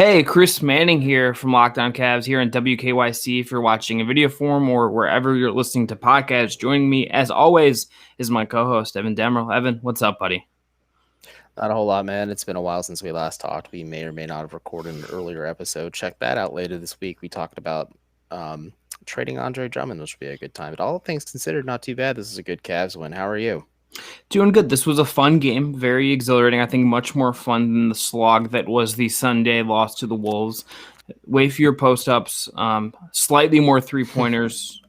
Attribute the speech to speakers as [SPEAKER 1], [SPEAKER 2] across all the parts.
[SPEAKER 1] Hey, Chris Manning here from Locked On Cavs here in WKYC. If you're watching in video form or wherever you're listening to podcasts, joining me as always is my co-host Evan Dammarell. Evan, what's up, buddy?
[SPEAKER 2] Not a whole lot, man. It's been a while since we last talked. We may or may not have recorded an earlier episode. Check that out later this week. We talked about trading Andre Drummond, which would be a good time. But all things considered, not too bad. This is a good Cavs win. How are you?
[SPEAKER 1] Doing good. This was a fun game, very exhilarating. I think much more fun than the slog that was the Sunday loss to the Wolves. Way fewer post-ups, slightly more three-pointers.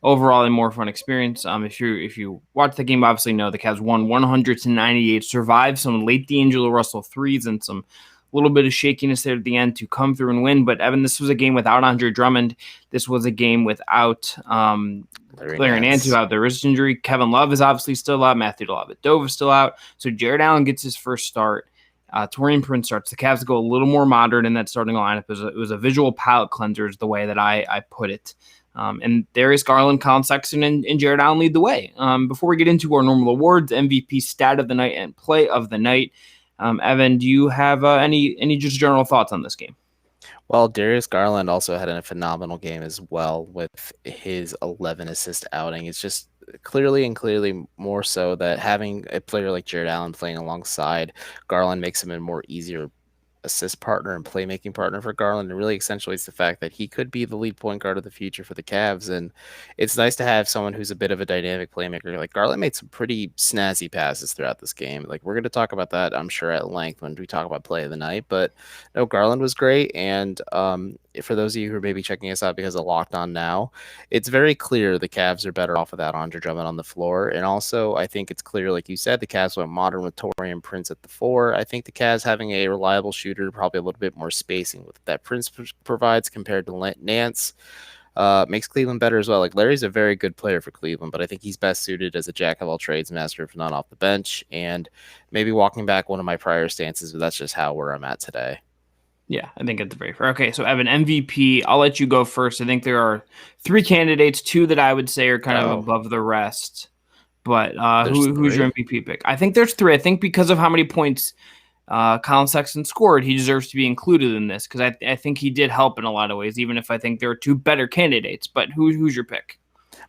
[SPEAKER 1] Overall, a more fun experience. If you watch the game, obviously know the Cavs won 100-98, survived some late D'Angelo Russell threes and some little bit of shakiness there at the end to come through and win. But Evan, this was a game without Andre Drummond. This was a game without Larry Nance, who had the wrist injury. Kevin Love is obviously still out. Matthew Dellavedova is still out. So Jarrett Allen gets his first start. Taurean Prince starts. The Cavs go a little more modern in that starting lineup. It was a visual palate cleanser is the way that I put it. And Darius Garland, Colin Sexton, and Jarrett Allen lead the way. Before we get into our normal awards, MVP stat of the night and play of the night, Evan, do you have any just general thoughts on this game?
[SPEAKER 2] Well, Darius Garland also had a phenomenal game as well with his 11 assist outing. It's just clearly more so that having a player like Jarrett Allen playing alongside Garland makes him a more easier assist partner and playmaking partner for Garland, and really accentuates the fact that he could be the lead point guard of the future for the Cavs. And it's nice to have someone who's a bit of a dynamic playmaker. Like Garland made some pretty snazzy passes throughout this game. Like we're going to talk about that, I'm sure, at length when we talk about play of the night. But no, Garland was great. And for those of you who are maybe checking us out because of Locked On Now, it's very clear the Cavs are better off without Andre Drummond on the floor. And also, I think it's clear, like you said, the Cavs went modern with Taurean Prince at the 4. I think the Cavs having a reliable shooter, probably a little bit more spacing with that Prince provides compared to Nance, makes Cleveland better as well. Like Larry's a very good player for Cleveland, but I think he's best suited as a jack of all trades master, if not off the bench. And maybe walking back one of my prior stances, but that's just where I'm at today.
[SPEAKER 1] Yeah, I think it's very fair. Okay, so Evan, MVP, I'll let you go first. I think there are 3 candidates, 2 that I would say are kind of above the rest. But who's your MVP pick? I think there's 3. I think because of how many points Colin Sexton scored, he deserves to be included in this because I think he did help in a lot of ways, even if I think there are 2 better candidates. But who's your pick?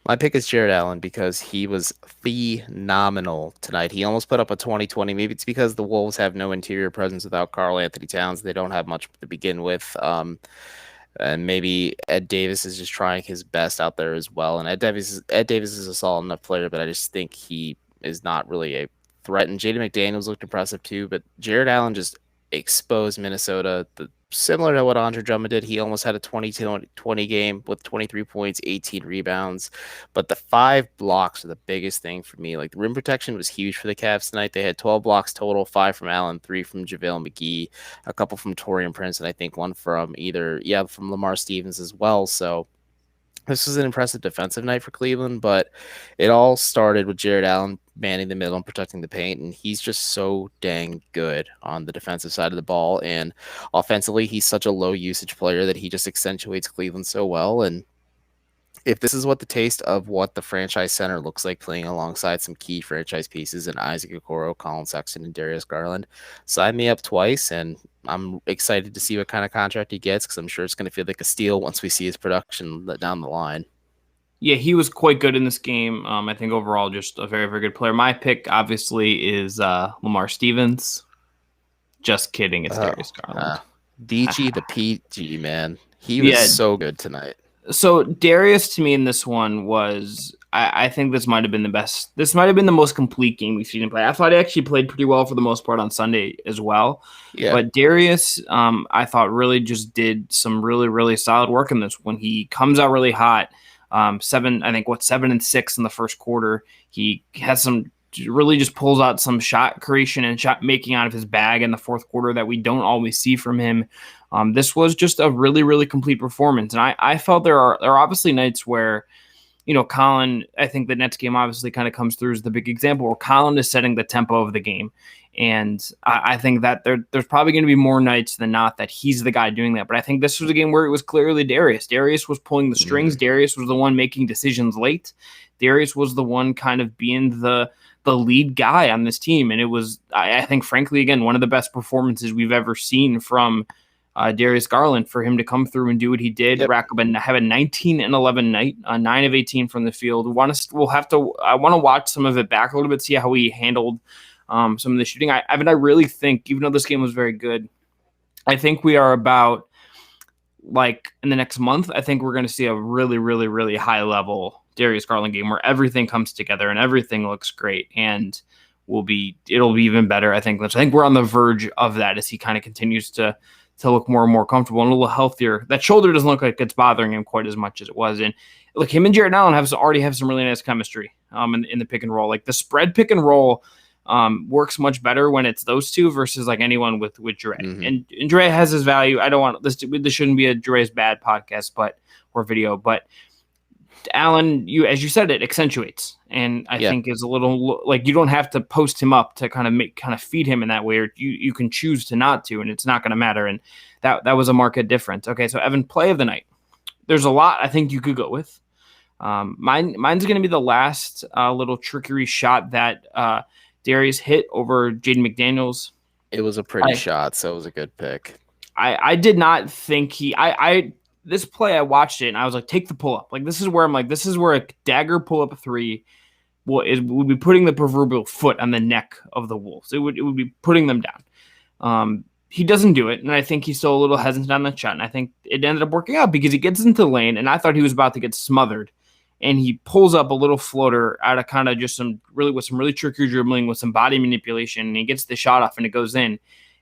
[SPEAKER 2] My pick is Jarrett Allen because he was phenomenal tonight. He almost put up a 20-20. Maybe it's because the Wolves have no interior presence without Karl Anthony Towns. They don't have much to begin with. And maybe Ed Davis is just trying his best out there as well. And Ed Davis is a solid enough player, but I just think he is not really a threat. And Jaden McDaniels looked impressive too, but Jarrett Allen just exposed Minnesota. Similar to what Andre Drummond did, he almost had a 20-20 game with 23 points, 18 rebounds. But the 5 blocks are the biggest thing for me. Like the rim protection was huge for the Cavs tonight. They had 12 blocks total, 5 from Allen, 3 from JaVale McGee, a couple from Taurean Prince, and I think one from from Lamar Stevens as well. So this was an impressive defensive night for Cleveland, but it all started with Jarrett Allen manning the middle and protecting the paint, and he's just so dang good on the defensive side of the ball. And offensively, he's such a low usage player that he just accentuates Cleveland so well. And if this is what the taste of what the franchise center looks like playing alongside some key franchise pieces in Isaac Okoro, Colin Sexton, and Darius Garland, sign me up twice, and I'm excited to see what kind of contract he gets because I'm sure it's going to feel like a steal once we see his production down the line.
[SPEAKER 1] Yeah, he was quite good in this game. I think overall just a very, very good player. My pick, obviously, is Lamar Stevens. Just kidding. It's Darius Garland.
[SPEAKER 2] DG the PG, man. He was so good tonight.
[SPEAKER 1] So Darius, to me, in this one was, I think this might have been the best. This might have been the most complete game we've seen him play. I thought he actually played pretty well for the most part on Sunday as well. Yeah. But Darius, I thought really just did some really, really solid work in this when he comes out really hot. 7 and 6 in the first quarter. He has some really just pulls out some shot creation and shot making out of his bag in the fourth quarter that we don't always see from him. This was just a really, really complete performance. And I felt there are obviously nights where, Colin, I think the Nets game obviously kind of comes through as the big example where Colin is setting the tempo of the game. And I think that there's probably going to be more nights than not that he's the guy doing that. But I think this was a game where it was clearly Darius. Darius was pulling the strings. Darius was the one making decisions late. Darius was the one kind of being the lead guy on this team. And it was, I think, frankly, again, one of the best performances we've ever seen from Darius Garland for him to come through and do what he did,
[SPEAKER 2] Yep.
[SPEAKER 1] rack up and have a 19 and 11 night, 9 of 18 from the field. I want to watch some of it back a little bit, see how he handled some of the shooting. I really think, even though this game was very good, I think we are about, like, in the next month, I think we're going to see a really, really, really high level Darius Garland game where everything comes together and everything looks great, and it'll be even better. I think we're on the verge of that as he kind of continues to look more and more comfortable and a little healthier. That shoulder doesn't look like it's bothering him quite as much as it was. And look, him and Jarrett Allen already have some really nice chemistry in the pick and roll. Like the spread pick and roll works much better when it's those two versus like anyone with Dre.
[SPEAKER 2] Mm-hmm.
[SPEAKER 1] And Dre has his value. I don't want this shouldn't be a Dre's bad podcast, or video, but Allen, as you said, it accentuates, and I think is a little like you don't have to post him up to kind of feed him in that way, or you can choose to not to, and it's not going to matter. And that was a market difference. Okay, so Evan, play of the night. There's a lot I think you could go with. Mine's going to be the last little trickery shot that Darius hit over Jaden McDaniels.
[SPEAKER 2] It was a pretty shot, so it was a good pick.
[SPEAKER 1] I did not think this play, I watched it and I was like, take the pull up. Like, this is where a dagger pull up three would be putting the proverbial foot on the neck of the Wolves. It would be putting them down. He doesn't do it, and I think he's still a little hesitant on that shot. And I think it ended up working out because he gets into the lane, and I thought he was about to get smothered. And he pulls up a little floater out of kind of just some really tricky dribbling with some body manipulation, and he gets the shot off and it goes in.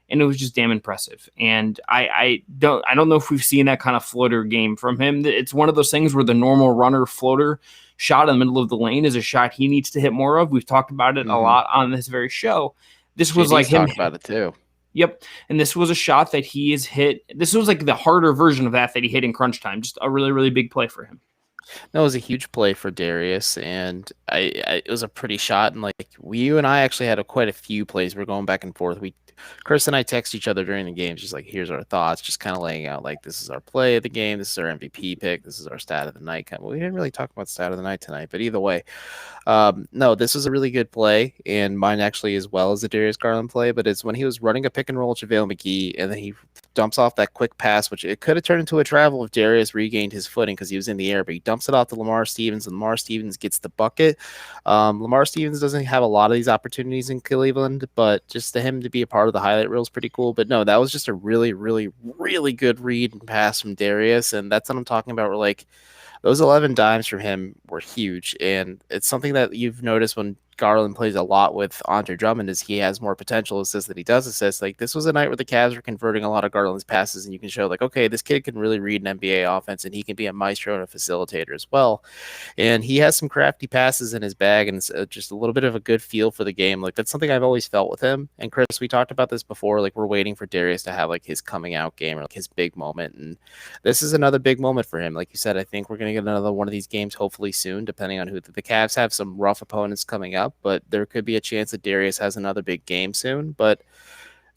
[SPEAKER 1] And it was just damn impressive. And I don't know if we've seen that kind of floater game from him. It's one of those things where the normal runner floater shot in the middle of the lane is a shot he needs to hit more of. We've talked about it a lot on this very show. This was like him.
[SPEAKER 2] Talked about it too.
[SPEAKER 1] Yep. And this was a shot that he has hit. This was like the harder version of that he hit in crunch time. Just a really, really big play for him.
[SPEAKER 2] No, it was a huge play for Darius, and it was a pretty shot. And like you and I actually had quite a few plays. We're going back and forth. Chris and I text each other during the games, just like, here's our thoughts, just kind of laying out like, this is our play of the game, this is our MVP pick, this is our stat of the night. We didn't really talk about stat of the night tonight, but either way, no, this was a really good play, and mine actually as well as the Darius Garland play. But it's when he was running a pick and roll with JaVale McGee, and then he dumps off that quick pass, which it could have turned into a travel if Darius regained his footing because he was in the air, but he dumps it off to Lamar Stevens, and Lamar Stevens gets the bucket. Lamar Stevens doesn't have a lot of these opportunities in Cleveland, but just to him to be a part of the highlight reel is pretty cool. But no, that was just a really, really, really good read and pass from Darius, and that's what I'm talking about. We're like, those 11 dimes from him were huge, and it's something that you've noticed when Garland plays a lot with Andre Drummond is he has more potential assists than he does assists. Like, this was a night where the Cavs were converting a lot of Garland's passes, and you can show like, okay, this kid can really read an NBA offense, and he can be a maestro and a facilitator as well. And he has some crafty passes in his bag, and it's just a little bit of a good feel for the game. Like, that's something I've always felt with him. And Chris, we talked about this before. Like, we're waiting for Darius to have like his coming out game or like his big moment, and this is another big moment for him. Like you said, I think we're gonna get another one of these games hopefully soon, depending on who the Cavs have some rough opponents coming up, but there could be a chance that Darius has another big game soon. But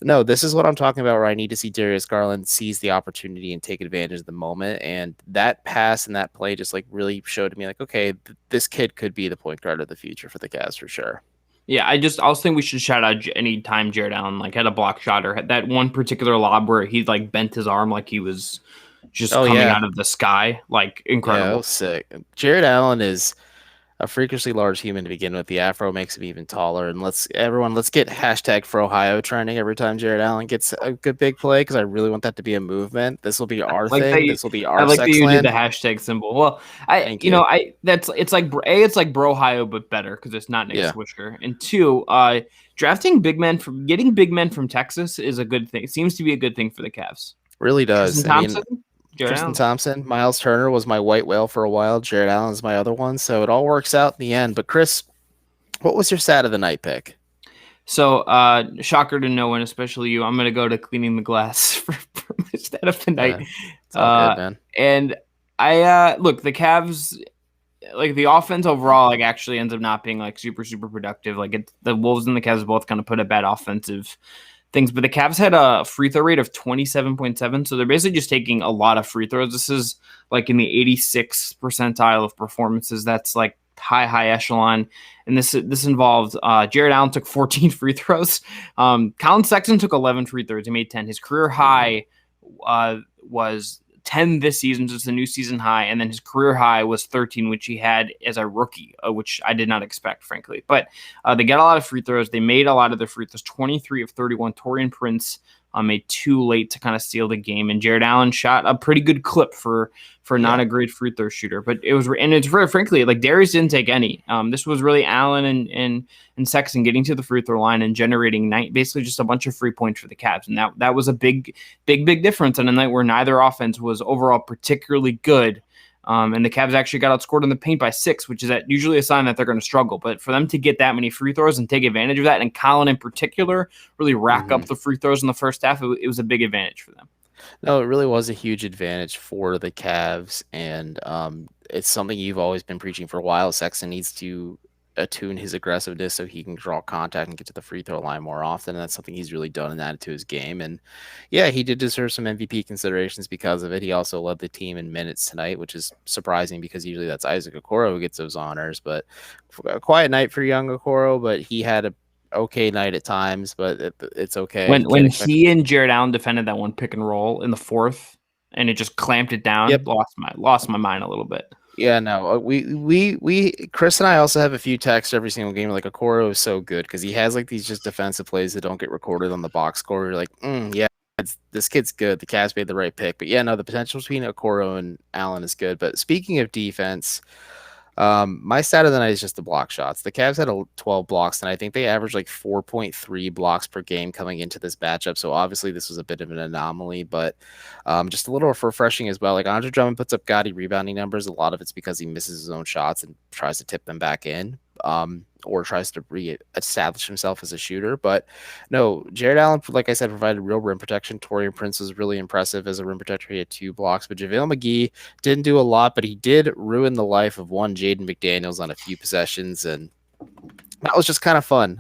[SPEAKER 2] no, this is what I'm talking about, where I need to see Darius Garland seize the opportunity and take advantage of the moment. And that pass and that play just like really showed me like, okay, this kid could be the point guard of the future for the Cavs for sure.
[SPEAKER 1] Yeah, I also think we should shout out any time Jarrett Allen like had a block shot or had that one particular lob where he like bent his arm like he was just coming out of the sky. Like, incredible.
[SPEAKER 2] Yeah, sick. Jarrett Allen is a freakishly large human to begin with. The afro makes him even taller. And let's get hashtag Frohio trending every time Jarrett Allen gets a good big play, because I really want that to be a movement. This will be our thing. This will be our. I
[SPEAKER 1] like that you did the hashtag symbol. Well, it's like Brohio but better because it's not Nick Swisher. And two, getting big men from Texas is a good thing. It seems to be a good thing for the Cavs.
[SPEAKER 2] Really does.
[SPEAKER 1] Tristan
[SPEAKER 2] Thompson, Miles Turner was my white whale for a while. Jarrett Allen is my other one. So it all works out in the end. But Chris, what was your stat of the night pick?
[SPEAKER 1] So, shocker to no one, especially you. I'm going to go to cleaning the glass for my stat of the night.
[SPEAKER 2] Yeah, it's all good, man.
[SPEAKER 1] And I look, the Cavs, like the offense overall, like actually ends up not being like super, super productive. Like the Wolves and the Cavs both kind of put a bad offensive things, but the Cavs had a free throw rate of 27.7, so they're basically just taking a lot of free throws. This is like in the 86th percentile of performances. That's like high echelon, and this involved Jarrett Allen took 14 free throws. Colin Sexton took 11 free throws. He made 10. His career high was 10 this season, so it's a new season high, and then his career high was 13, which he had as a rookie, which I did not expect, frankly. But they got a lot of free throws. They made a lot of their free throws, 23 of 31. Taurean Prince made 2 late to kind of seal the game, and Jarrett Allen shot a pretty good clip for not a great free throw shooter. But it's very, frankly, like Darius didn't take any. This was really Allen and Sexton getting to the free throw line and generating basically just a bunch of free points for the Cavs, and that was a big difference on a night where neither offense was overall particularly good. And the Cavs actually got outscored in the paint by 6, which is usually a sign that they're going to struggle. But for them to get that many free throws and take advantage of that, and Colin in particular really rack up the free throws in the first half, it was a big advantage for them.
[SPEAKER 2] No, it really was a huge advantage for the Cavs, and it's something you've always been preaching for a while. Sexton needs to attune his aggressiveness so he can draw contact and get to the free throw line more often. And that's something he's really done and added to his game. And yeah, he did deserve some MVP considerations because of it. He also led the team in minutes tonight, which is surprising because usually that's Isaac Okoro who gets those honors. But a quiet night for young Okoro, but he had a okay night at times, but it's okay.
[SPEAKER 1] When he and Jarrett Allen defended that one pick and roll in the fourth, and it just clamped it down, lost my mind a little bit.
[SPEAKER 2] Yeah, no, we Chris and I also have a few texts every single game. Like Okoro is so good because he has like these just defensive plays that don't get recorded on the box score. You're like, yeah, this kid's good. The Cavs made the right pick. But yeah, no, the potential between Okoro and Allen is good. But speaking of defense, my stat of the night is just the block shots. The Cavs had 12 blocks, and I think they averaged like 4.3 blocks per game coming into this matchup. So obviously this was a bit of an anomaly, but just a little refreshing as well. Like Andre Drummond puts up gaudy rebounding numbers. A lot of it's because he misses his own shots and tries to tip them back in. Or tries to re-establish himself as a shooter. But no, Jarrett Allen, like I said, provided real rim protection. Taurean Prince was really impressive as a rim protector. He had 2 blocks, but JaVale McGee didn't do a lot, but he did ruin the life of one Jaden McDaniels on a few possessions, and that was just kind of fun.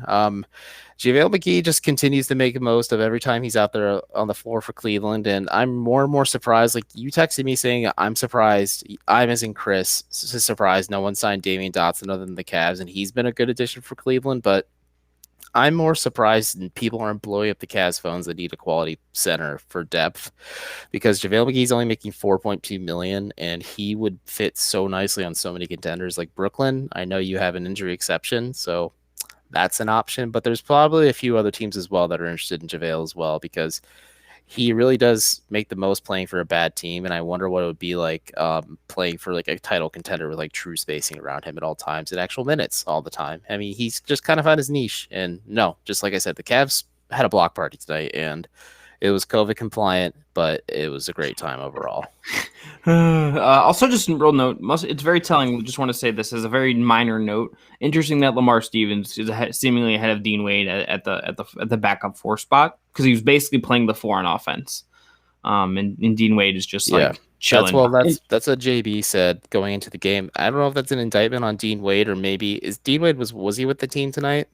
[SPEAKER 2] JaVale McGee just continues to make the most of every time he's out there on the floor for Cleveland, and I'm more and more surprised. Like, you texted me saying, I'm surprised. I'm as in Chris, surprised no one signed Damian Dotson other than the Cavs, and he's been a good addition for Cleveland, but I'm more surprised and people aren't blowing up the Cavs phones that need a quality center for depth because JaVale McGee's only making $4.2 million, and he would fit so nicely on so many contenders like Brooklyn. I know you have an injury exception, so that's an option, but there's probably a few other teams as well that are interested in JaVale as well because he really does make the most playing for a bad team, and I wonder what it would be like playing for like a title contender with like true spacing around him at all times and actual minutes all the time. I mean, he's just kind of found his niche, and no, just like I said, the Cavs had a block party tonight, and it was COVID compliant, but it was a great time overall.
[SPEAKER 1] Also, just a real note, it's very telling. We just want to say this as a very minor note. Interesting that Lamar Stevens is seemingly ahead of Dean Wade at the backup 4 spot because he was basically playing the 4 on offense. And Dean Wade is just like chilling.
[SPEAKER 2] That's what JB said going into the game. I don't know if that's an indictment on Dean Wade or maybe is Dean Wade was he with the team tonight?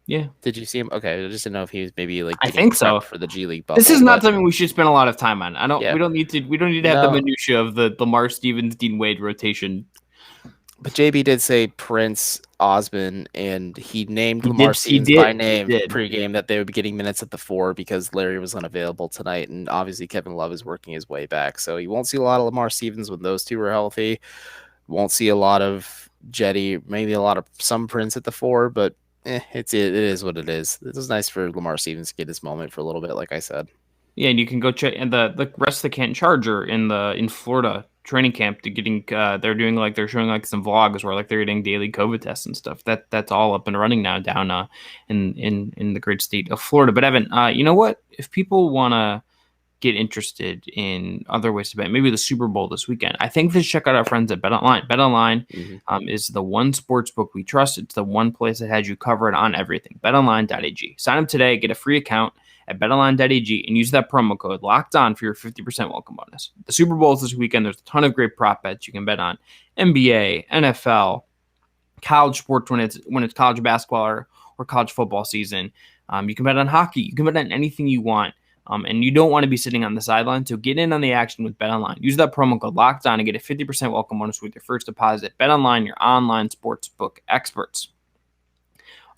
[SPEAKER 1] Yeah.
[SPEAKER 2] Did you see him? Okay, I just didn't know if he was maybe like.
[SPEAKER 1] I think so
[SPEAKER 2] for the G League bubble. This
[SPEAKER 1] is not something we should spend a lot of time on.
[SPEAKER 2] Yeah.
[SPEAKER 1] We don't need to have the minutia of the Lamar Stevens Dean Wade rotation.
[SPEAKER 2] But JB did say Prince, Osman, and he named Lamar Stevens by name pregame that they would be getting minutes at the 4 because Larry was unavailable tonight, and obviously Kevin Love is working his way back, so you won't see a lot of Lamar Stevens when those two are healthy. Won't see a lot of Jetty, maybe a lot of some Prince at the 4, but. It is what it is. It was nice for Lamar Stevens to get his moment for a little bit, like I said.
[SPEAKER 1] Yeah, and you can go check and the rest of the Canton Charger in Florida training camp to getting they're showing like some vlogs where like they're getting daily COVID tests and stuff. That's all up and running now down in the great state of Florida. But Evan, you know what? If people wanna get interested in other ways to bet, maybe the Super Bowl this weekend, I think they should check out our friends at BetOnline. BetOnline is the one sports book we trust. It's the one place that has you covered on everything. BetOnline.ag. Sign up today, get a free account at BetOnline.ag, and use that promo code LOCKEDON for your 50% welcome bonus. The Super Bowl is this weekend. There's a ton of great prop bets you can bet on: NBA, NFL, college sports when it's college basketball or college football season. You can bet on hockey. You can bet on anything you want. And you don't want to be sitting on the sideline, so get in on the action with BetOnline. Use that promo code LOCKEDON and get a 50% welcome bonus with your first deposit. BetOnline, your online sportsbook experts.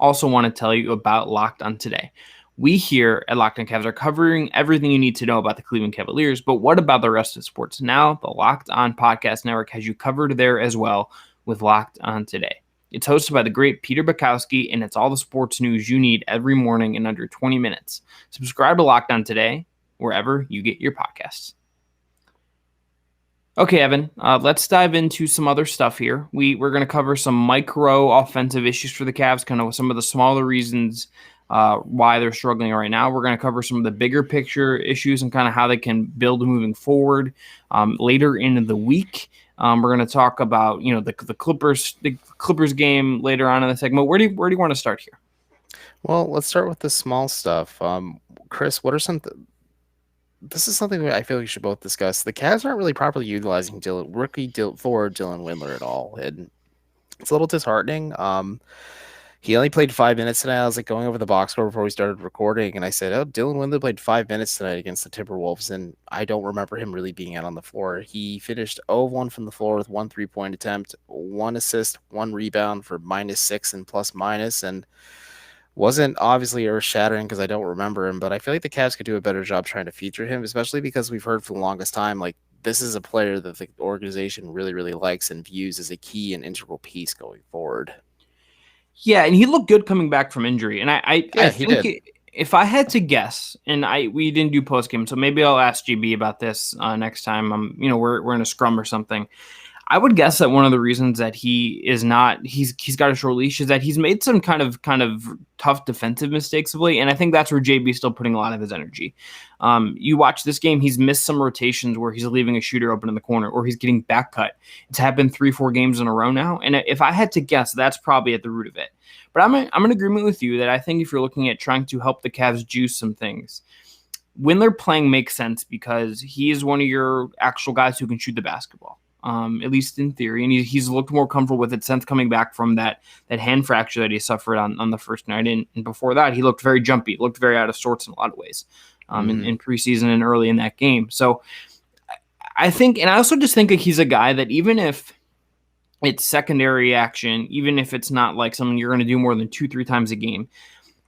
[SPEAKER 1] Also want to tell you about Locked On Today. We here at Locked On Cavs are covering everything you need to know about the Cleveland Cavaliers, but what about the rest of sports? Now, the Locked On Podcast Network has you covered there as well with Locked On Today. It's hosted by the great Peter Bukowski, and it's all the sports news you need every morning in under 20 minutes. Subscribe to Locked On Today wherever you get your podcasts. Okay, Evan, let's dive into some other stuff here. We're going to cover some micro offensive issues for the Cavs, kind of some of the smaller reasons why they're struggling right now. We're going to cover some of the bigger picture issues and kind of how they can build moving forward later in the week. We're going to talk about the Clippers game later on in the segment. Where do you want to start here?
[SPEAKER 2] Well, let's start with the small stuff. Chris, what are some? This is something that I feel like we should both discuss. The Cavs aren't really properly utilizing rookie forward Dylan Windler at all, and it's a little disheartening. He only played 5 minutes tonight. I was like going over the box score before we started recording, and I said, "Oh, Dylan Windler played 5 minutes tonight against the Timberwolves," and I don't remember him really being out on the floor. He finished 0-1 from the floor with 1 3-point attempt, 1 assist, 1 rebound for -6 and plus-minus, and wasn't obviously earth-shattering because I don't remember him, but I feel like the Cavs could do a better job trying to feature him, especially because we've heard for the longest time, like, this is a player that the organization really, really likes and views as a key and integral piece going forward.
[SPEAKER 1] Yeah, and he looked good coming back from injury. And I think if I had to guess, and we didn't do post-game, so maybe I'll ask GB about this next time we're in a scrum or something. I would guess that one of the reasons that he's got a short leash is that he's made some kind of tough defensive mistakes of late, and I think that's where JB's still putting a lot of his energy. You watch this game, he's missed some rotations where he's leaving a shooter open in the corner or he's getting back cut. It's happened 3-4 games in a row now, and if I had to guess, that's probably at the root of it. But I'm in agreement with you that I think if you're looking at trying to help the Cavs juice some things, Windler playing makes sense because he is one of your actual guys who can shoot the basketball. At least in theory, and he's looked more comfortable with it since coming back from that hand fracture that he suffered on the first night. And before that, he looked very jumpy, looked very out of sorts in a lot of ways in preseason and early in that game. So I think, and I also just think that he's a guy that even if it's secondary action, even if it's not like something you're going to do more than 2-3 times a game,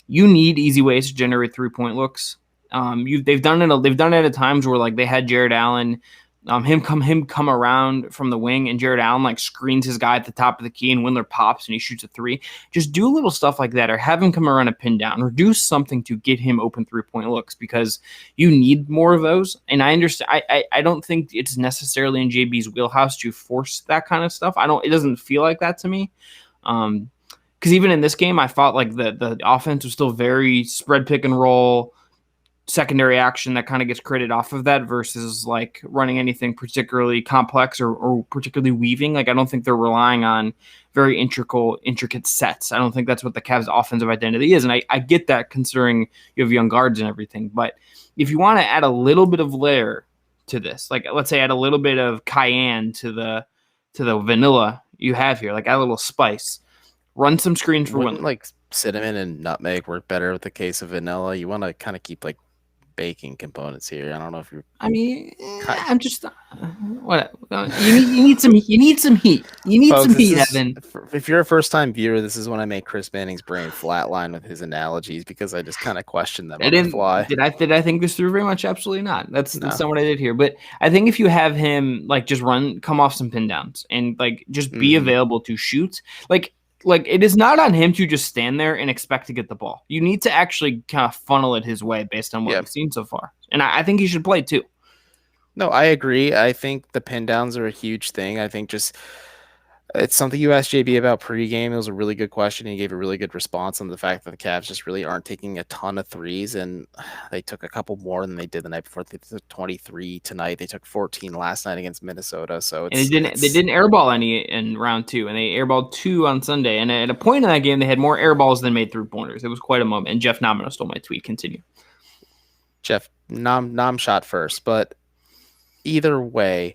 [SPEAKER 1] you need easy ways to generate 3-point looks. They've done it at times where like they had Jarrett Allen. Him come around from the wing, and Jarrett Allen like screens his guy at the top of the key, and Windler pops and he shoots a 3. Just do little stuff like that, or have him come around a pin down, or do something to get him open 3-point looks because you need more of those. And I understand. I don't think it's necessarily in JB's wheelhouse to force that kind of stuff. It doesn't feel like that to me. Because even in this game, I felt like the offense was still very spread pick and roll. Secondary action that kind of gets created off of that versus like running anything particularly complex or particularly weaving. Like, I don't think they're relying on very intricate sets. I don't think that's what the Cavs offensive identity is. And I get that considering you have young guards and everything, but if you want to add a little bit of layer to this, like let's say add a little bit of cayenne to the vanilla you have here, like add a little spice, run some screens for Windler.
[SPEAKER 2] Like cinnamon and nutmeg work better with the case of vanilla. You want to kind of keep like baking components here. I don't know if you're.
[SPEAKER 1] I mean, I'm just. What you need some. You need some heat. You need some heat, Evan.
[SPEAKER 2] If you're a first-time viewer, this is when I make Chris Manning's brain flatline with his analogies because I just kind of question them on the fly.
[SPEAKER 1] Did I think this through very much? Absolutely not. That's not what I did here. But I think if you have him like just come off some pin downs and like just be available to shoot, like it is not on him to just stand there and expect to get the ball. You need to actually kind of funnel it his way based on what we've seen so far. And I think he should play too.
[SPEAKER 2] No, I agree. I think the pin downs are a huge thing. I think it's something you asked JB about pregame. It was a really good question. He gave a really good response on the fact that the Cavs just really aren't taking a ton of threes, and they took a couple more than they did the night before. They took 23 tonight. They took 14 last night against Minnesota. So they didn't
[SPEAKER 1] airball any in round 2, and they airballed 2 on Sunday. And at a point in that game, they had more airballs than made 3-pointers. It was quite a moment. And Jeff Nomino stole my tweet. Continue.
[SPEAKER 2] Jeff Nom shot first, but either way.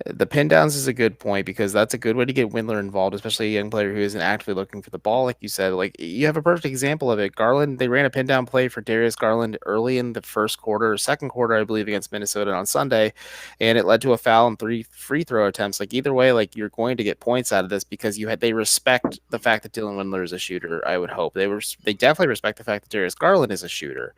[SPEAKER 2] The pin downs is a good point because that's a good way to get Windler involved, especially a young player who isn't actively looking for the ball. Like you said, like you have a perfect example of it. Garland, they ran a pin down play for Darius Garland early in the first quarter, or second quarter, I believe, against Minnesota on Sunday, and it led to a foul and 3 free throw attempts. Like either way, like you're going to get points out of this because they respect the fact that Dylan Windler is a shooter. I would hope they definitely respect the fact that Darius Garland is a shooter.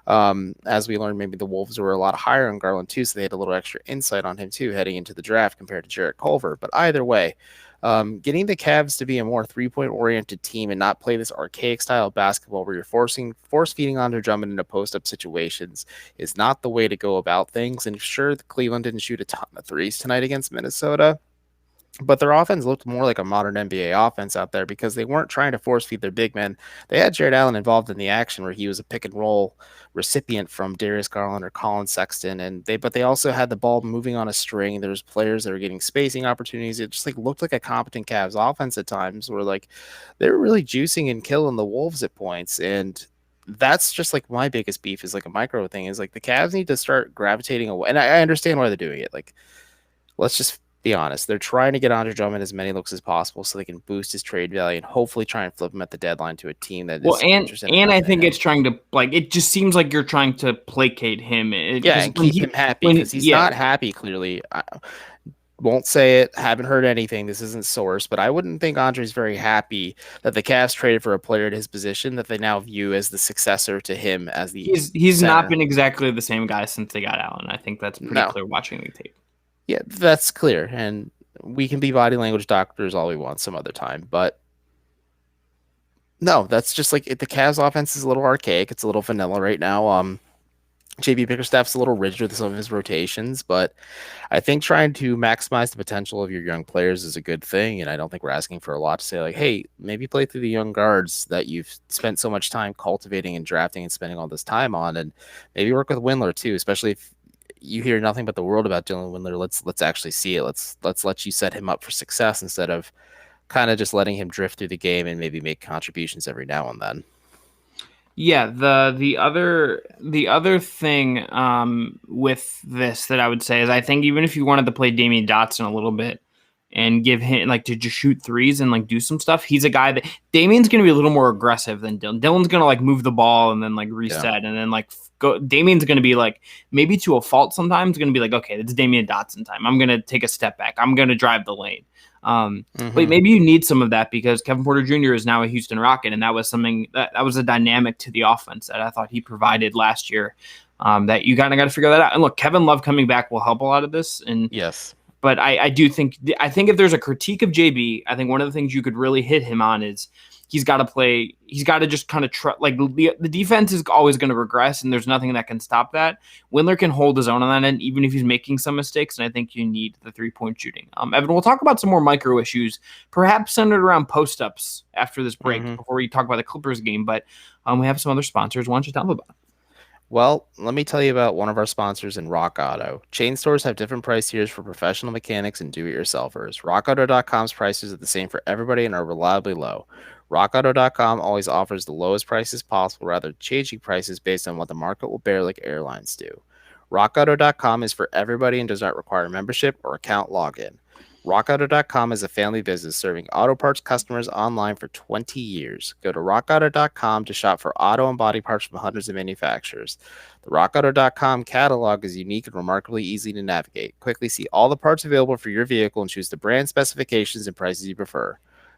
[SPEAKER 2] As we learned, maybe the Wolves were a lot higher on Garland too, so they had a little extra insight on him too heading into the draft compared to Jarrett Culver. But either way, getting the Cavs to be a more 3-point oriented team and not play this archaic style of basketball where you're force feeding Andre Drummond into post up situations is not the way to go about things. And sure, Cleveland didn't shoot a ton of threes tonight against Minnesota, but their offense looked more like a modern NBA offense out there because they weren't trying to force feed their big men. They had Jarrett Allen involved in the action where he was a pick and roll recipient from Darius Garland or Colin Sexton, but they also had the ball moving on a string. There was players that were getting spacing opportunities. It just like looked like a competent Cavs offense at times where like they were really juicing and killing the Wolves at points. And that's just like my biggest beef is like a micro thing is like the Cavs need to start gravitating away. And I understand why they're doing it. Like, let's just be honest. They're trying to get Andre Drummond as many looks as possible so they can boost his trade value and hopefully try and flip him at the deadline to a team that is interested.
[SPEAKER 1] And I think it's trying to like it just seems like you're trying to placate him.
[SPEAKER 2] And keep him happy because he's not happy. Clearly, I won't say it. Haven't heard anything. This isn't source, but I wouldn't think Andre's very happy that the Cavs traded for a player at his position that they now view as the successor to him as the.
[SPEAKER 1] He's not been exactly the same guy since they got Allen. I think that's pretty clear watching the tape.
[SPEAKER 2] Yeah, that's clear. And we can be body language doctors all we want some other time. But no, that's just like the Cavs offense is a little archaic. It's a little vanilla right now. JB Bickerstaff's a little rigid with some of his rotations, but I think trying to maximize the potential of your young players is a good thing. And I don't think we're asking for a lot to say like, hey, maybe play through the young guards that you've spent so much time cultivating and drafting and spending all this time on. And maybe work with Windler too, especially if you hear nothing but the world about Dylan Windler. Let's actually see it. Let's let you set him up for success instead of kind of just letting him drift through the game and maybe make contributions every now and then.
[SPEAKER 1] Yeah, the other thing with this that I would say is I think even if you wanted to play Damian Dotson a little bit and give him like to just shoot threes and like do some stuff, he's a guy that Damian's going to be a little more aggressive than Dylan. Dylan's going to like move the ball and then like reset and then like go. Damian's going to be like maybe to a fault sometimes going to be like, okay, it's Damian Dotson time. I'm going to take a step back. I'm going to drive the lane. But maybe you need some of that because Kevin Porter Jr. is now a Houston Rocket, and that was something that was a dynamic to the offense that I thought he provided last year. That you kind of got to figure that out. And look, Kevin Love coming back will help a lot of this. And
[SPEAKER 2] yes,
[SPEAKER 1] but I do think if there's a critique of JB, I think one of the things you could really hit him on is he's got to play. He's got to just kind of like the defense is always going to regress, and there's nothing that can stop that. Windler can hold his own on that end, even if he's making some mistakes. And I think you need the 3-point shooting. Evan, we'll talk about some more micro issues, perhaps centered around post ups after this break before we talk about the Clippers game. But we have some other sponsors. Why don't you tell them about it?
[SPEAKER 2] Well, let me tell you about one of our sponsors in Rock Auto. Chain stores have different price tiers for professional mechanics and do-it-yourselfers. RockAuto.com's prices are the same for everybody and are reliably low. RockAuto.com always offers the lowest prices possible rather than changing prices based on what the market will bear like airlines do. RockAuto.com is for everybody and does not require membership or account login. RockAuto.com is a family business serving auto parts customers online for 20 years. Go to RockAuto.com to shop for auto and body parts from hundreds of manufacturers. The RockAuto.com catalog is unique and remarkably easy to navigate. Quickly see all the parts available for your vehicle and choose the brand specifications and prices you prefer.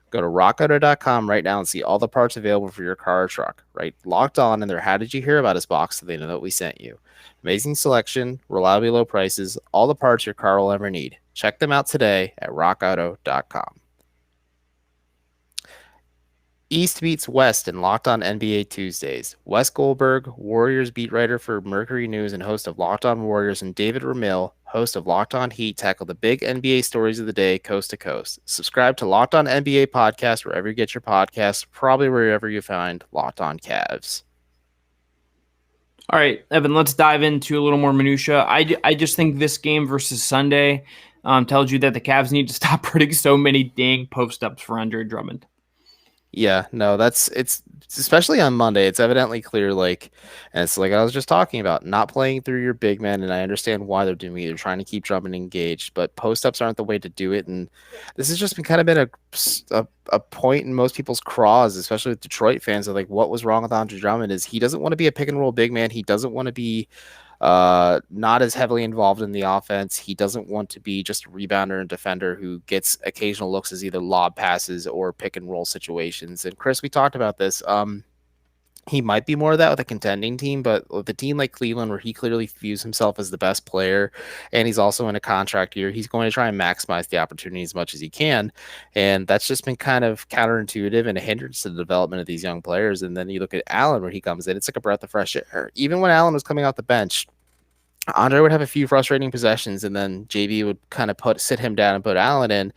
[SPEAKER 2] Go to RockAuto.com right now and see all the parts available for your car or truck. Right, locked on in their "How did you hear about us" box so they know that we sent you. Amazing selection, reliably low prices, all the parts your car will ever need. Check them out today at RockAuto.com. East beats West in Locked On NBA Tuesdays. Wes Goldberg, Warriors beat writer for Mercury News and host of Locked On Warriors, and David Ramil, host of Locked On Heat, tackle the big NBA stories of the day coast to coast. Subscribe to Locked On NBA Podcast wherever you get your podcasts, probably wherever you find Locked On Cavs.
[SPEAKER 1] All right, Evan, let's dive into a little more minutia. I just think this game versus Sunday tells you that the Cavs need to stop putting so many dang post-ups for Andre Drummond.
[SPEAKER 2] Yeah, no, it's especially on Monday. It's evidently clear, like, and it's like I was just talking about, not playing through your big men, and I understand why they're doing it. They're trying to keep Drummond engaged, but post ups aren't the way to do it. And this has just been kind of been a point in most people's craws, especially with Detroit fans, of like what was wrong with Andre Drummond is he doesn't want to be a pick and roll big man. He doesn't want to be not as heavily involved in the offense. He doesn't want to be just a rebounder and defender who gets occasional looks as either lob passes or pick and roll situations. And Chris, we talked about this. He might be more of that with a contending team, but with a team like Cleveland, where he clearly views himself as the best player, and he's also in a contract year, he's going to try and maximize the opportunity as much as he can. And that's just been kind of counterintuitive and a hindrance to the development of these young players. And then you look at Allen, where he comes in, it's like a breath of fresh air. Even when Allen was coming off the bench, Andre would have a few frustrating possessions, and then JB would kind of sit him down and put Allen in.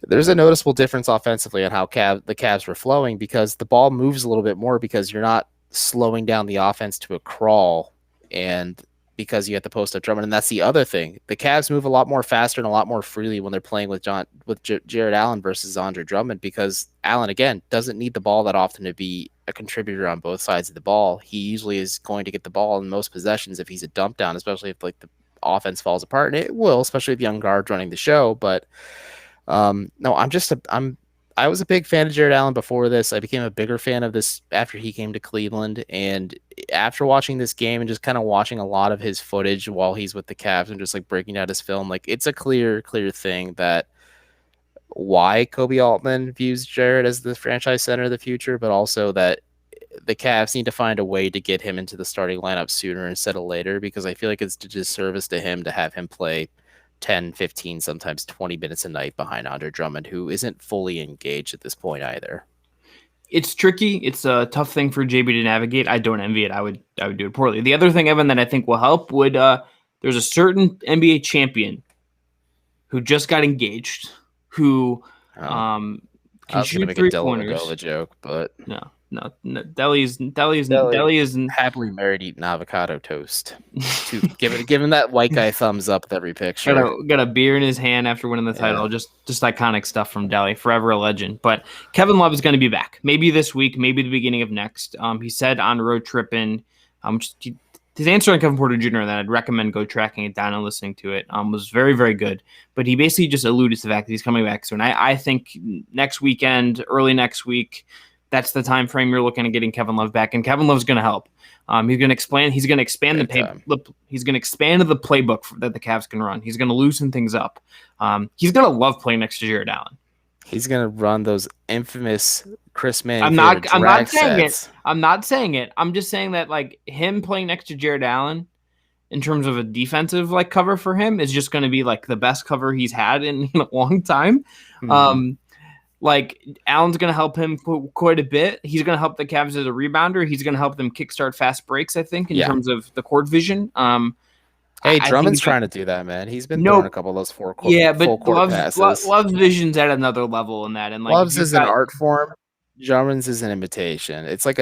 [SPEAKER 2] There's a noticeable difference offensively on how the Cavs were flowing, because the ball moves a little bit more because you're not slowing down the offense to a crawl, and because you have to post up Drummond. And that's the other thing. The Cavs move a lot more faster and a lot more freely when they're playing with Jarrett Allen versus Andre Drummond, because Allen, again, doesn't need the ball that often to be a contributor on both sides of the ball. He usually is going to get the ball in most possessions if he's a dump down, especially if like the offense falls apart, and it will, especially with young guard running the show. But no, I was a big fan of Jarrett Allen before this. I became a bigger fan of this after he came to Cleveland. And after watching this game and just kind of watching a lot of his footage while he's with the Cavs and just like breaking out his film, like it's a clear thing that why Kobe Altman views Jarrett as the franchise center of the future, but also that the Cavs need to find a way to get him into the starting lineup sooner instead of later, because I feel like it's a disservice to him to have him play 10, 15, sometimes 20 minutes a night behind Andre Drummond, who isn't fully engaged at this point either.
[SPEAKER 1] It's tricky. It's a tough thing for JB to navigate. I don't envy it. I would do it poorly. The other thing, Evan, that I think will help there's a certain NBA champion who just got engaged, who can shoot 3-pointers.
[SPEAKER 2] Joke, but
[SPEAKER 1] no. Delhi is
[SPEAKER 2] happily married eating avocado toast. Giving that white guy thumbs up with every picture.
[SPEAKER 1] Got a beer in his hand after winning the title. Yeah. Just iconic stuff from Delhi. Forever a legend. But Kevin Love is going to be back. Maybe this week, maybe the beginning of next. He said on road tripping. His answer on Kevin Porter Jr. that I'd recommend go tracking it down and listening to it was very, very good. But he basically just alluded to the fact that he's coming back soon. I think next weekend, early next week, that's the time frame you're looking at getting Kevin Love back, and Kevin Love's going to help. He's going to expand. He's going to expand He's going to expand the playbook that the Cavs can run. He's going to loosen things up. He's going to love playing next to Jarrett Allen.
[SPEAKER 2] He's going to run those infamous Chris Mann.
[SPEAKER 1] I'm not saying it. I'm not saying it. I'm just saying that like him playing next to Jarrett Allen, in terms of a defensive like cover for him, is just going to be like the best cover he's had in a long time. Mm-hmm. Like Allen's going to help him quite a bit. He's going to help the Cavs as a rebounder. He's going to help them kickstart fast breaks, I think, in terms of the court vision.
[SPEAKER 2] Drummond's trying to do that, man. He's been throwing a couple of those full court passes.
[SPEAKER 1] Love's vision's at another level in that. And like
[SPEAKER 2] Love's is an art form. Drummond's is an imitation. It's like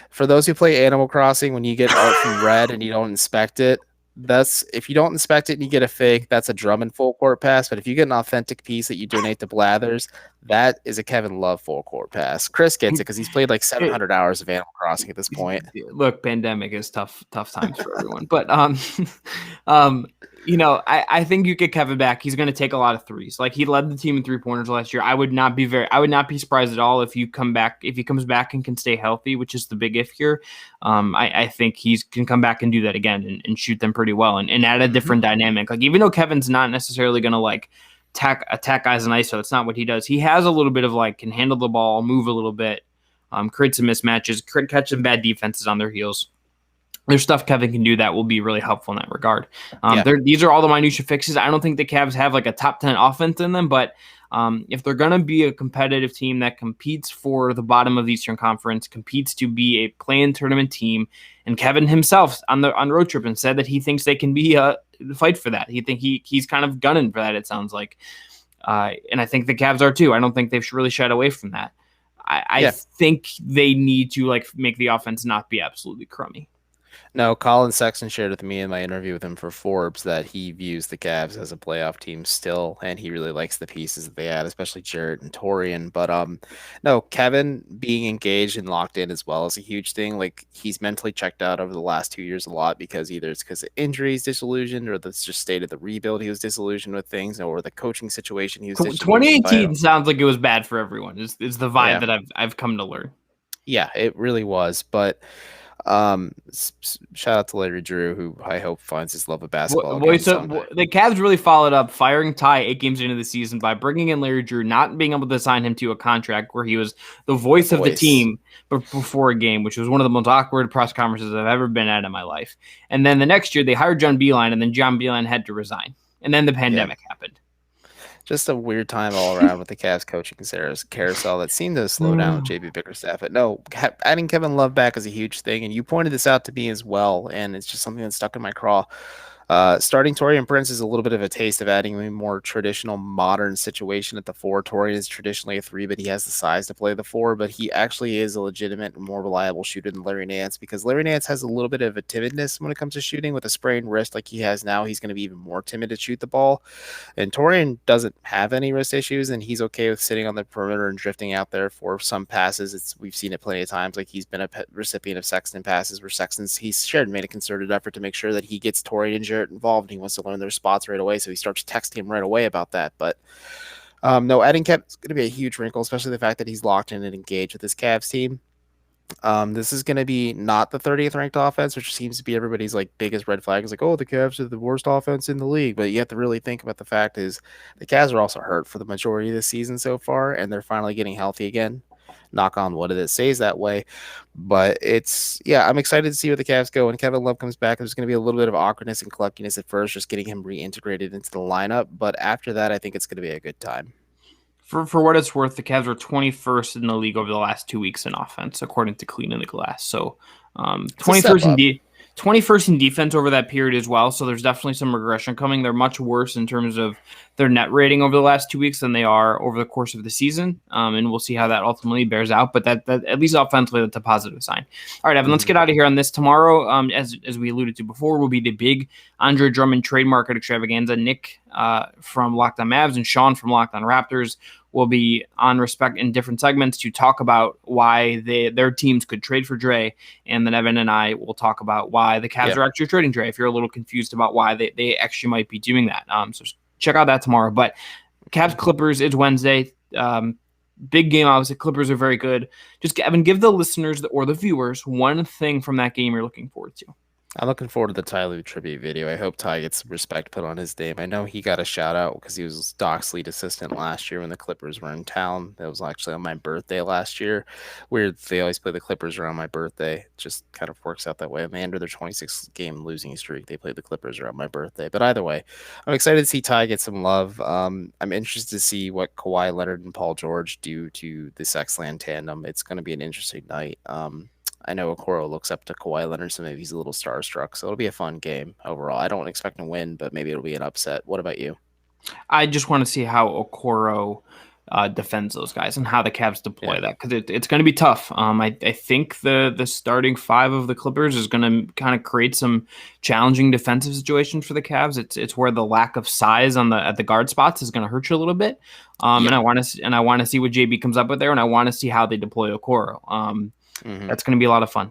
[SPEAKER 2] for those who play Animal Crossing, when you get art from Red and you don't inspect it, if you don't inspect it and you get a fake, that's a Drummond full court pass. But if you get an authentic piece that you donate to Blathers, that is a Kevin Love full court pass. Chris gets it because he's played like 700 hours of Animal Crossing at this point.
[SPEAKER 1] Look, pandemic is tough times for everyone. But I think you get Kevin back. He's going to take a lot of threes. Like he led the team in 3-pointers last year. I would not be surprised at all if he comes back and can stay healthy, which is the big if here. I think he can come back and do that again and shoot them pretty well and add a different dynamic. Like even though Kevin's not necessarily going to like attack guys in ISO, it's not what he does. He has a little bit of like can handle the ball, move a little bit, create some mismatches, catch some bad defenses on their heels. There's stuff Kevin can do that will be really helpful in that regard. These are all the minutia fixes. I don't think the Cavs have like a top 10 offense in them, but if they're going to be a competitive team that competes for the bottom of the Eastern Conference, competes to be a play-in tournament team, and Kevin himself on road trip and said that he thinks they can be fight for that. He's kind of gunning for that, it sounds like. And I think the Cavs are too. I don't think they've really shied away from that. I think they need to like make the offense not be absolutely crummy.
[SPEAKER 2] No, Colin Sexton shared with me in my interview with him for Forbes that he views the Cavs as a playoff team still, and he really likes the pieces that they had, especially Jarrett and Torian. But no, Kevin being engaged and locked in as well is a huge thing. Like he's mentally checked out over the last 2 years a lot because either it's because of injuries, disillusioned, or that's just state of the rebuild. He was disillusioned with things, or the coaching situation. He was disillusioned by
[SPEAKER 1] 2018 sounds like it was bad for everyone. Is the vibe
[SPEAKER 2] yeah,
[SPEAKER 1] that I've come to learn.
[SPEAKER 2] yeah, it really was. But shout out to Larry Drew, who I hope finds his love of basketball again someday.
[SPEAKER 1] The Cavs really followed up firing Ty 8 games into the season by bringing in Larry Drew, not being able to sign him to a contract where he was the voice of the team before a game, which was one of the most awkward press conferences I've ever been at in my life. And then the next year they hired John Beilein, and then John Beilein had to resign. And then the pandemic happened.
[SPEAKER 2] Just a weird time all around with the Cavs coaching carousel that seemed to slow down with JB Bickerstaff. But no, adding Kevin Love back is a huge thing, and you pointed this out to me as well, and it's just something that's stuck in my craw. Starting Taurean Prince is a little bit of a taste of adding a more traditional modern situation at the 4. Taurean is traditionally a 3, but he has the size to play the 4, but he actually is a legitimate, more reliable shooter than Larry Nance because Larry Nance has a little bit of a timidness when it comes to shooting. With a sprained wrist like he has now, he's going to be even more timid to shoot the ball. And Taurean doesn't have any wrist issues, and he's okay with sitting on the perimeter and drifting out there for some passes. We've seen it plenty of times. Like he's been a recipient of Sexton passes where he's made a concerted effort to make sure that he gets Taurean and Jarrett involved, and he wants to learn their spots right away, so he starts texting him right away about that. But no, adding Kev is going to be a huge wrinkle, especially the fact that he's locked in and engaged with his Cavs team. This is going to be not the 30th ranked offense, which seems to be everybody's like biggest red flag. Is like, oh, the Cavs are the worst offense in the league. But you have to really think about the fact is the Cavs are also hurt for the majority of the season so far, and they're finally getting healthy again. Knock on wood, it stays that way. But I'm excited to see where the Cavs go. When Kevin Love comes back, there's going to be a little bit of awkwardness and collectiness at first, just getting him reintegrated into the lineup. But after that, I think it's going to be a good time.
[SPEAKER 1] For what it's worth, the Cavs were 21st in the league over the last 2 weeks in offense, according to Clean in the Glass. So 21st in defense over that period as well. So there's definitely some regression coming. They're much worse in terms of their net rating over the last 2 weeks than they are over the course of the season. And we'll see how that ultimately bears out. But that at least offensively, that's a positive sign. All right, Evan, let's get out of here on this. Tomorrow, as we alluded to before, will be the big Andre Drummond trade market extravaganza. Nick from Locked On Mavs and Sean from Locked On Raptors will be on respect in different segments to talk about why their teams could trade for Dre. And then Evan and I will talk about why the Cavs are actually trading Dre if you're a little confused about why they actually might be doing that. So check out that tomorrow. But Cavs Clippers, it's Wednesday. Big game, obviously. Clippers are very good. Just, Evan, give the listeners or the viewers one thing from that game you're looking forward to.
[SPEAKER 2] I'm looking forward to the Ty Lue tribute video. I hope Ty gets respect put on his name. I know he got a shout out because he was Doc's lead assistant last year when the Clippers were in town. That was actually on my birthday last year. Weird, they always play the Clippers around my birthday. It just kind of works out that way. They under their 26-game losing streak, they played the Clippers around my birthday. But either way, I'm excited to see Ty get some love. I'm interested to see what Kawhi Leonard and Paul George do to the Sexland tandem. It's going to be an interesting night. I know Okoro looks up to Kawhi Leonard, so maybe he's a little starstruck. So it'll be a fun game overall. I don't expect to win, but maybe it'll be an upset. What about you?
[SPEAKER 1] I just want to see how Okoro defends those guys and how the Cavs deploy that because it's going to be tough. I think the starting 5 of the Clippers is going to kind of create some challenging defensive situations for the Cavs. It's where the lack of size at the guard spots is going to hurt you a little bit. And I want to see what JB comes up with there, and I want to see how they deploy Okoro. That's going to be a lot of fun.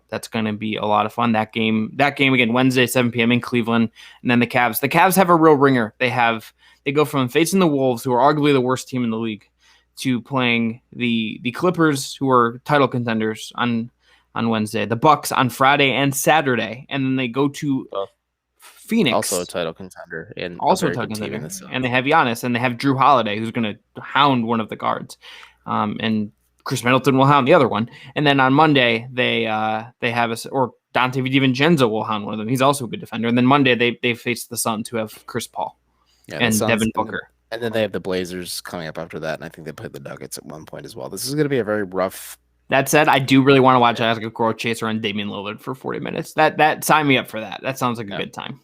[SPEAKER 1] That game again, Wednesday, 7 p.m. in Cleveland. And then the Cavs. The Cavs have a real ringer. They go from facing the Wolves, who are arguably the worst team in the league, to playing the Clippers, who are title contenders on Wednesday, the Bucks on Friday and Saturday, and then they go to Phoenix,
[SPEAKER 2] also a title contender, and
[SPEAKER 1] also a title contender. And they have Giannis, and they have Drew Holiday, who's going to hound one of the guards, and Chris Middleton will hound the other one. And then on Monday, they have Dante DiVincenzo will hound one of them. He's also a good defender. And then Monday, they face the Suns, who have Chris Paul and Devin Booker.
[SPEAKER 2] And then they have the Blazers coming up after that, and I think they played the Nuggets at one point as well. This is going to be a very rough.
[SPEAKER 1] That said, I do really want to watch Isaac Okoro chase around Damian Lillard for 40 minutes. That sign me up for that. That sounds like a good time.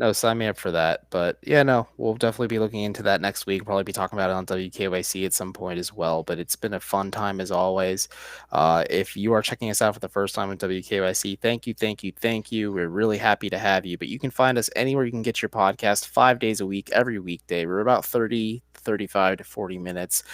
[SPEAKER 2] No, sign me up for that. But yeah, no, we'll definitely be looking into that next week. Probably be talking about it on WKYC at some point as well. But it's been a fun time as always. If you are checking us out for the first time on WKYC, thank you, thank you, thank you. We're really happy to have you. But you can find us anywhere you can get your podcast 5 days a week, every weekday. We're about 30, 35 to 40 minutes.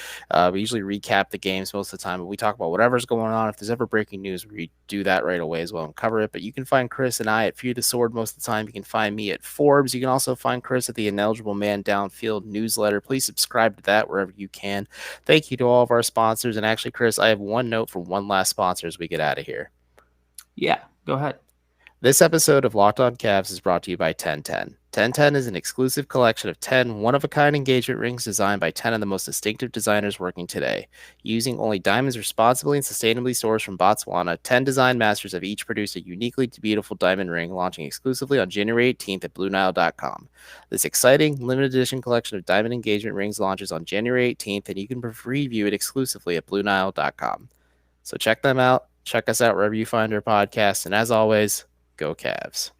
[SPEAKER 2] We usually recap the games most of the time, but we talk about whatever's going on. If there's ever breaking news, we do that right away as well and cover it. But you can find Chris and I at Fear the Sword most of the time. You can find me at Forbes. You can also find Chris at the Ineligible Man Downfield newsletter. Please subscribe to that wherever you can. Thank you to all of our sponsors. And actually, Chris, I have one note for one last sponsor as we get out of here.
[SPEAKER 1] Yeah, go ahead.
[SPEAKER 2] This episode of Locked On Cavs is brought to you by 1010. 1010 is an exclusive collection of 10 one-of-a-kind engagement rings designed by 10 of the most distinctive designers working today. Using only diamonds responsibly and sustainably sourced from Botswana, 10 design masters have each produced a uniquely beautiful diamond ring launching exclusively on January 18th at BlueNile.com. This exciting, limited edition collection of diamond engagement rings launches on January 18th, and you can preview it exclusively at BlueNile.com. So check them out. Check us out wherever you find our podcasts. And as always, go Cavs.